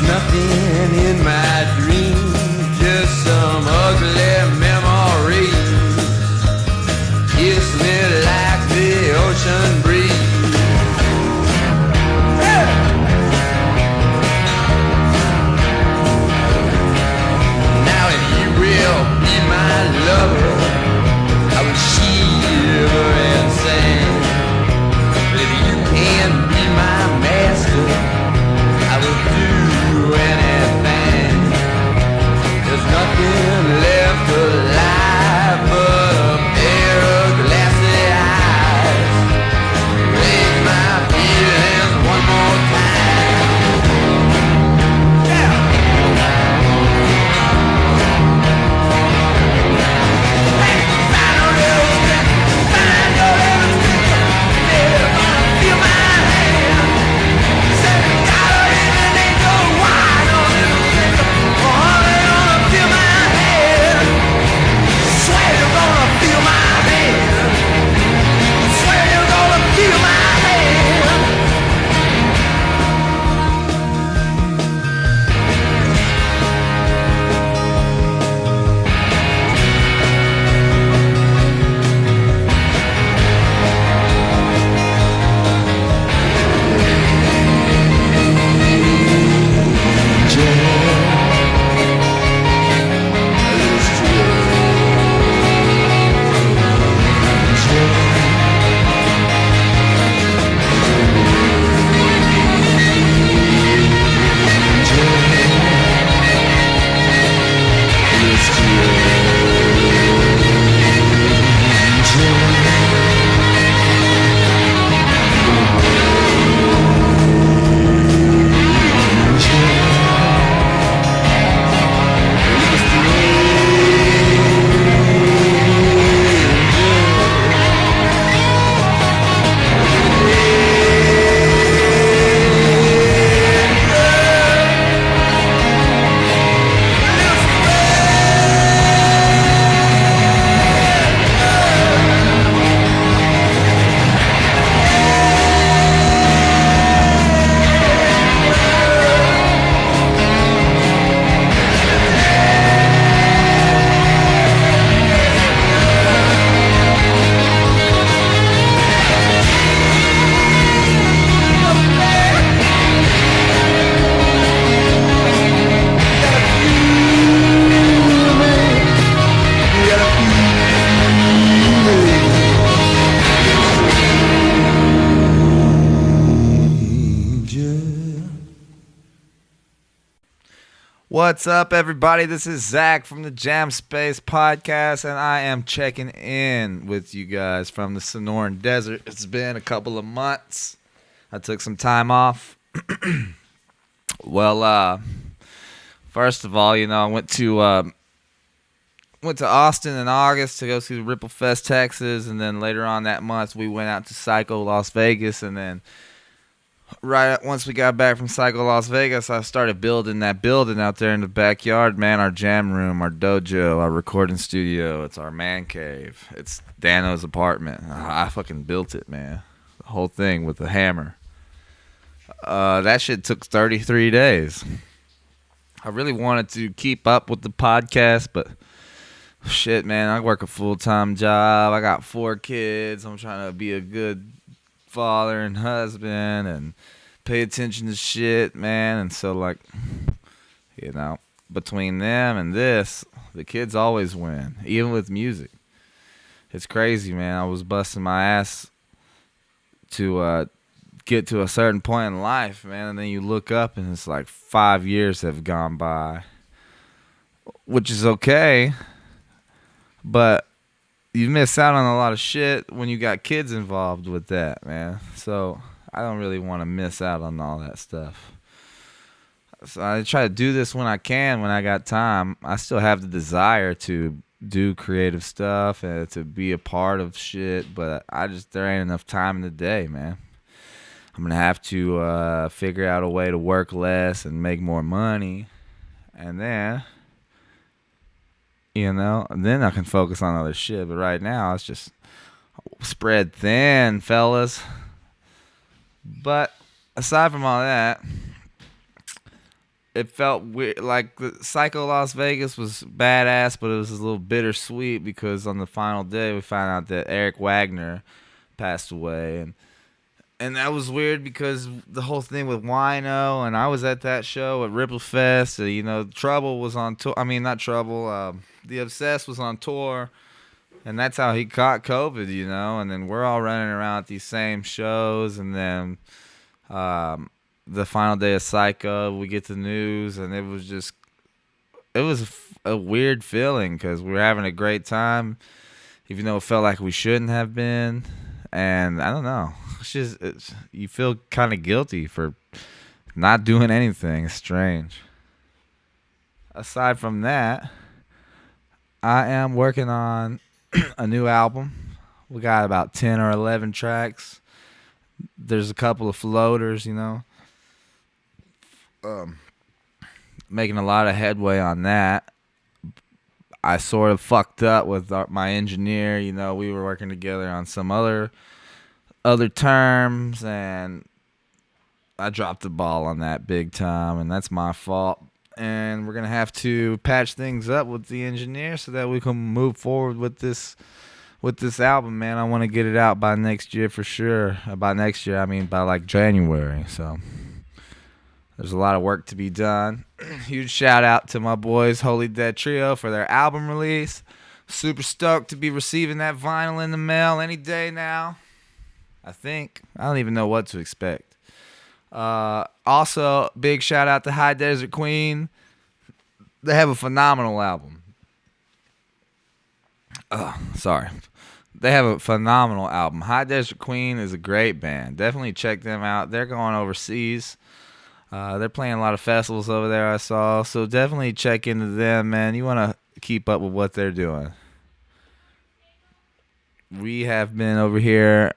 nothing in my dreams, just some ugly memories. Kiss me like the ocean breeze. Now if you will be my lover, I would shiver and sing. But if you can be my master, I will do anything. There's nothing left alive but a pair of glassy eyes. Raise my feelings one more time. Yeah. Hey, find a little stick, find a little stick. Never gonna feel my hand. Say, got her in an angel wine on little stick. Only gonna feel my hand. Swear you're gonna feel my hand. Swear you're gonna feel my hand. What's up, everybody? This is Zach from the Jam Space Podcast, and I am checking in with you guys from the Sonoran Desert. It's been a couple of months. I took some time off. Well, first of all, I went to Austin in August to go see Ripple Fest, Texas, and then later on that month we went out to Psycho Las Vegas, and then once we got back from Psycho Las Vegas, I started building that building out there in the backyard, man. Our jam room, our dojo, our recording studio. It's our man cave. It's Dano's apartment. I fucking built it, man. The whole thing with a hammer. That shit took 33 days. I really wanted to keep up with the podcast, but shit, man, I work a full-time job. I got 4 kids. I'm trying to be a good father and husband and pay attention to shit, man. And so, between them and this, the kids always win, even with music. It's crazy, man. I was busting my ass to get to a certain point in life, man, and then you look up and it's like 5 years have gone by, which is okay, but you miss out on a lot of shit when you got kids involved with that, man. So I don't really want to miss out on all that stuff. So I try to do this when I can, when I got time. I still have the desire to do creative stuff and to be a part of shit, but there ain't enough time in the day, man. I'm going to have to figure out a way to work less and make more money. And then, then I can focus on other shit. But right now, it's just spread thin, fellas. But aside from all that, it felt weird. Like the Psycho Las Vegas was badass, but it was a little bittersweet because on the final day we found out that Eric Wagner passed away, and that was weird because the whole thing with Wino, and I was at that show at Ripple Fest. You know, Trouble was on tour. I mean, not Trouble. The Obsessed was on tour, and that's how he caught COVID. You know, and then we're all running around at these same shows, and then the final day of Psycho, we get the news, and it was a weird feeling because we were having a great time, even though it felt like we shouldn't have been. And I don't know. You feel kind of guilty for not doing anything. It's strange. Aside from that, I am working on a new album. We got about 10 or 11 tracks. There's a couple of floaters, you know. Making a lot of headway on that. I sort of fucked up with my engineer. You know, we were working together on some other terms, and I dropped the ball on that big time, and that's my fault. And we're gonna have to patch things up with the engineer so that we can move forward with this album, man. I want to get it out by next year for sure. By next year, I mean by like January. So there's a lot of work to be done. Huge shout out to my boys Holy Dead Trio for their album release. Super stoked to be receiving that vinyl in the mail any day now. I think. I don't even know what to expect. Also, big shout out to High Desert Queen. They have a phenomenal album. Sorry. They have a phenomenal album. High Desert Queen is a great band. Definitely check them out. They're going overseas. They're playing a lot of festivals over there, I saw. So definitely check into them, man. You want to keep up with what they're doing. We have been over here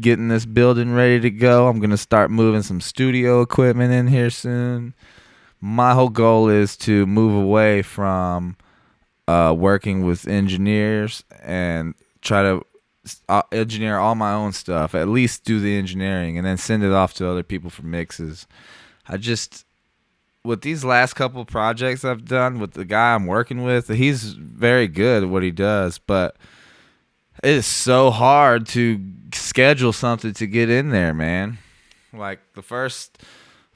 getting this building ready to go. I'm going to start moving some studio equipment in here soon. My whole goal is to move away from working with engineers and try to engineer all my own stuff, at least do the engineering, and then send it off to other people for mixes. With these last couple projects I've done with the guy I'm working with, he's very good at what he does, but it is so hard to schedule something to get in there, man. Like the first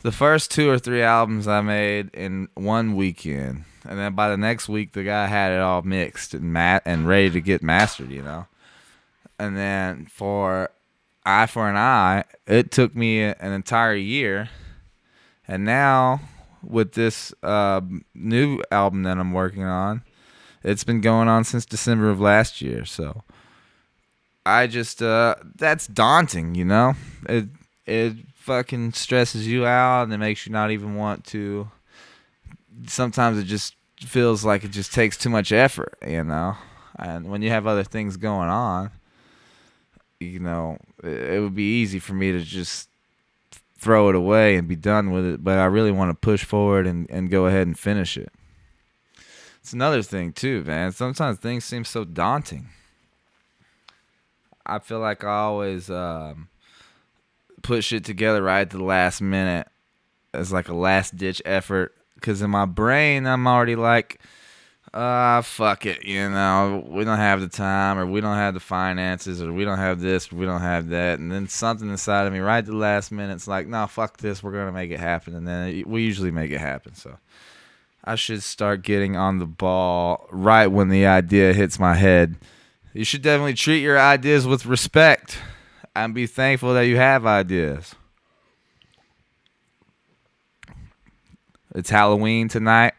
2 or 3 albums I made in one weekend, and then by the next week the guy had it all mixed and ready to get mastered, you know. And then for Eye for an Eye, it took me an entire year. And now with this new album that I'm working on, it's been going on since December of last year. So I just that's daunting, you know. It fucking stresses you out, and it makes you not even want to. Sometimes it just feels like it just takes too much effort, you know. And when you have other things going on, you know, it would be easy for me to just throw it away and be done with it. But I really want to push forward and go ahead and finish it. It's another thing too, man. Sometimes things seem so daunting. I feel like I always put shit together right at the last minute as like a last ditch effort, because in my brain I'm already like, fuck it, you know, we don't have the time, or we don't have the finances, or we don't have this, or we don't have that. And then something inside of me right at the last minute, it's like, no, fuck this, we're gonna make it happen. And then we usually make it happen. So I should start getting on the ball right when the idea hits my head. You should definitely treat your ideas with respect and be thankful that you have ideas. It's Halloween tonight.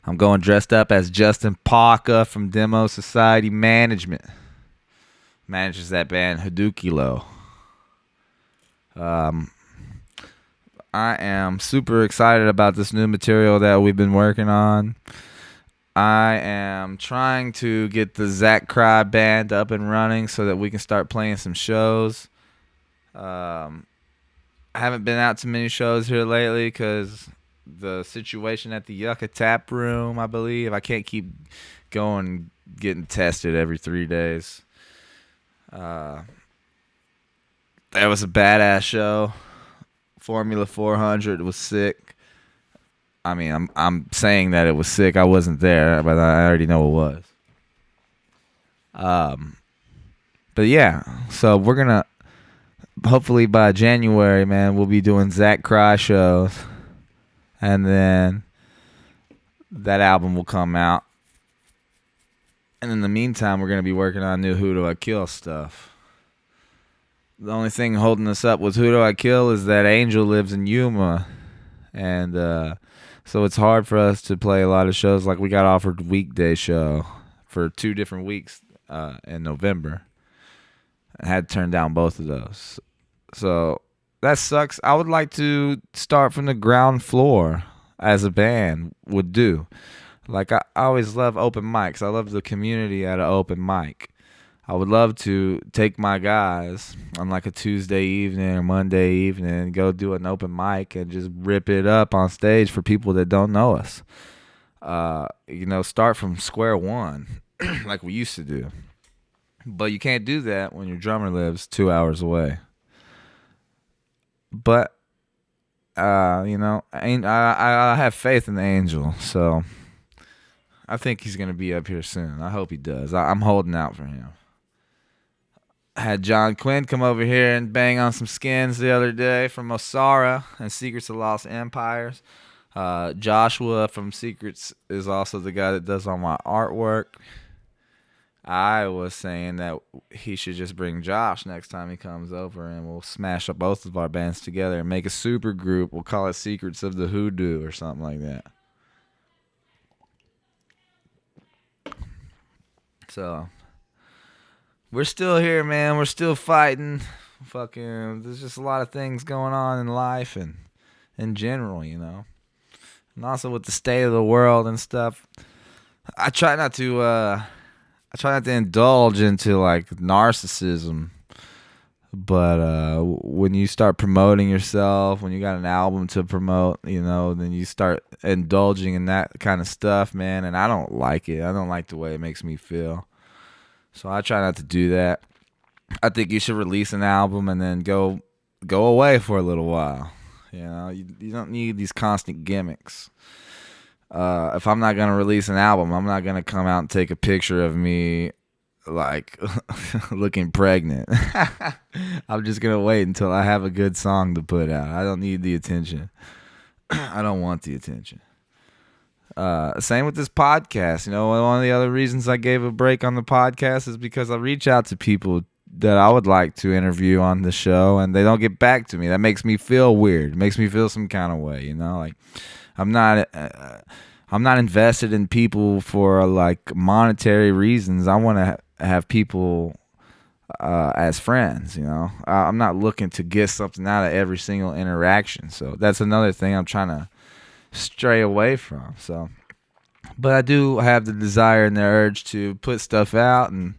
I'm going dressed up as Justin Parker from Demo Society Management. Manages that band Hadukilo. I am super excited about this new material that we've been working on. I am trying to get the Zach Cry band up and running so that we can start playing some shows. I haven't been out to many shows here lately because the situation at the Yucca Tap Room, I believe. I can't keep going getting tested every 3 days. That was a badass show. Formula 400 was sick. I mean, I'm saying that it was sick. I wasn't there, but I already know it was. But yeah, so we're gonna hopefully by January, man, we'll be doing Zach Cry shows, and then that album will come out. And in the meantime, we're gonna be working on new Who Do I Kill stuff. The only thing holding us up with Who Do I Kill is that Angel lives in Yuma, and so it's hard for us to play a lot of shows. Like we got offered a weekday show for 2 different weeks in November. I had to turn down both of those. So that sucks. I would like to start from the ground floor as a band would do. Like I always love open mics. I love the community at an open mic. I would love to take my guys on like a Tuesday evening or Monday evening and go do an open mic and just rip it up on stage for people that don't know us. Start from square one like we used to do. But you can't do that when your drummer lives 2 hours away. But, I have faith in the Angel, so I think he's going to be up here soon. I hope he does. I'm holding out for him. I had John Quinn come over here and bang on some skins the other day from Osara and Secrets of Lost Empires. Joshua from Secrets is also the guy that does all my artwork. I was saying that he should just bring Josh next time he comes over, and we'll smash up both of our bands together and make a super group. We'll call it Secrets of the Hoodoo or something like that. So we're still here, man. We're still fighting. There's just a lot of things going on in life and in general, and also with the state of the world and stuff. I try not to indulge into like narcissism, but when you start promoting yourself, when you got an album to promote, then you start indulging in that kind of stuff, man, and I don't like it. I don't like the way it makes me feel. So I try not to do that. I think you should release an album and then go away for a little while. You don't need these constant gimmicks. If I'm not going to release an album, I'm not going to come out and take a picture of me like looking pregnant. I'm just going to wait until I have a good song to put out. I don't need the attention. I don't want the attention. Same with this podcast. One of the other reasons I gave a break on the podcast is because I reach out to people that I would like to interview on the show, and they don't get back to me. That makes me feel weird. It makes me feel some kind of way, like I'm not invested in people for like monetary reasons. I want to have people as friends, I'm not looking to get something out of every single interaction. So that's another thing I'm trying to stray away from. So, but I do have the desire and the urge to put stuff out, and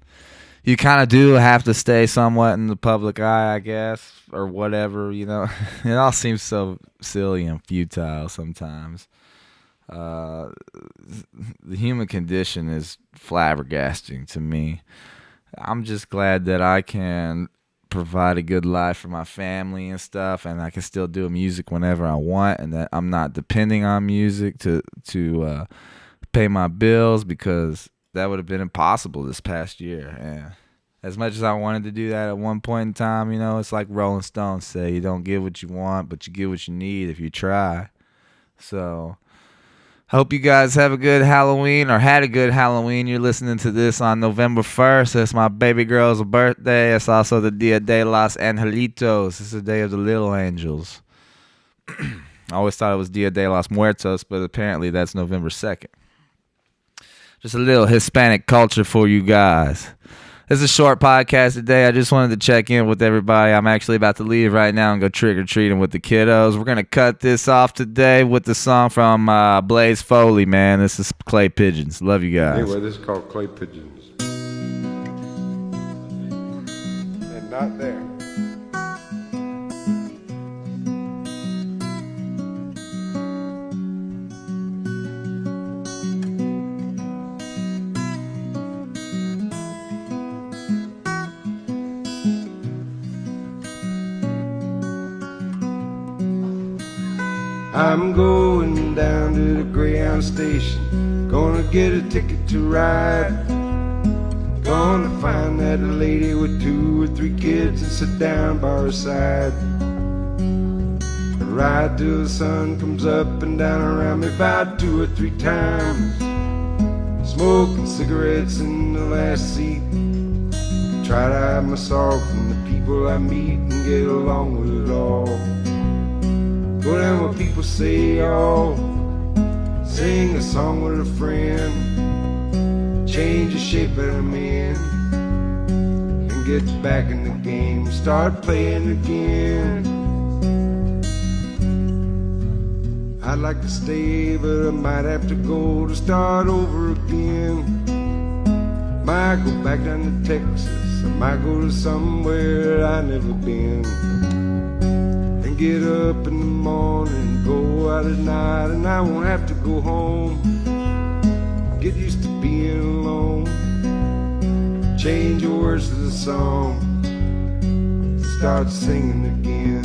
you kind of do have to stay somewhat in the public eye, I guess, or whatever, It all seems so silly and futile sometimes. The human condition is flabbergasting to me. I'm just glad that I can provide a good life for my family and stuff, and I can still do music whenever I want, and that I'm not depending on music to pay my bills, because that would have been impossible this past year. And as much as I wanted to do that at one point in time, it's like Rolling Stones say, you don't get what you want, but you get what you need if you try. So hope you guys have a good Halloween, or had a good Halloween. You're listening to this on November 1st. It's my baby girl's birthday. It's also the Dia de los Angelitos. It's the day of the little angels. I always thought it was Dia de los Muertos, but apparently that's November 2nd. Just a little Hispanic culture for you guys. This is a short podcast today. I just wanted to check in with everybody. I'm actually about to leave right now and go trick-or-treating with the kiddos. We're going to cut this off today with the song from Blaze Foley, man. This is Clay Pigeons. Love you guys. Anyway, this is called Clay Pigeons. And not there. I'm going down to the Greyhound station, gonna get a ticket to ride. Gonna find that lady with 2 or 3 kids and sit down by her side. Ride till the sun comes up and down around me about 2 or 3 times. Smoking cigarettes in the last seat. Try to hide myself from the people I meet and get along with it all. Go down where people say, oh, sing a song with a friend. Change the shape that I'm in and get back in the game. Start playing again. I'd like to stay, but I might have to go to start over again. Might go back down to Texas, I might go to somewhere I never been. And get up in the morning, go out at night, and I won't have to go home. Get used to being alone. Change the words to the song, start singing again.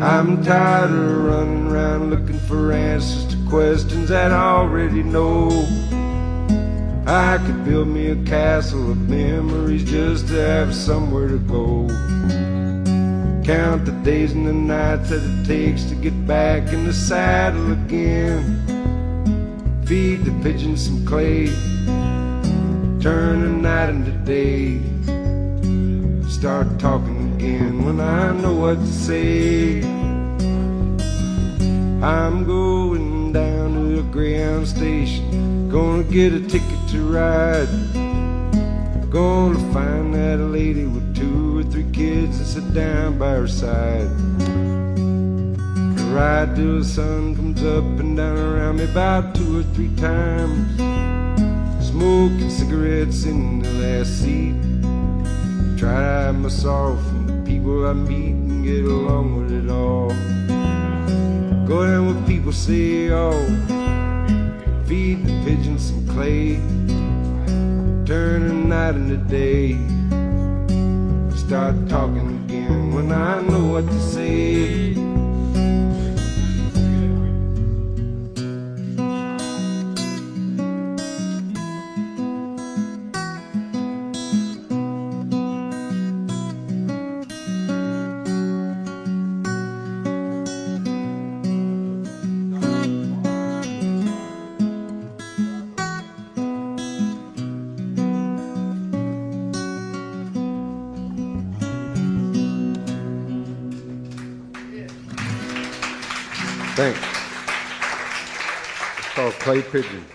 I'm tired of running around looking for answers to questions that I already know. I could build me a castle of memories just to have somewhere to go. Count the days and the nights that it takes to get back in the saddle again. Feed the pigeons some clay, turn the night into day. Start talking again when I know what to say. I'm going down to the Greyhound station, gonna get a ticket to ride. Gonna find that lady with 2 or 3 kids and sit down by her side. Ride till the sun comes up and down around me about 2 or 3 times. Smoking cigarettes in the last seat. Try to hide myself from the people I meet and get along with it all. Go down where people say, oh, feed the pigeons some clay, turn the night into day. Start talking again when I know what to say. Thanks. It's called Clay Pigeon.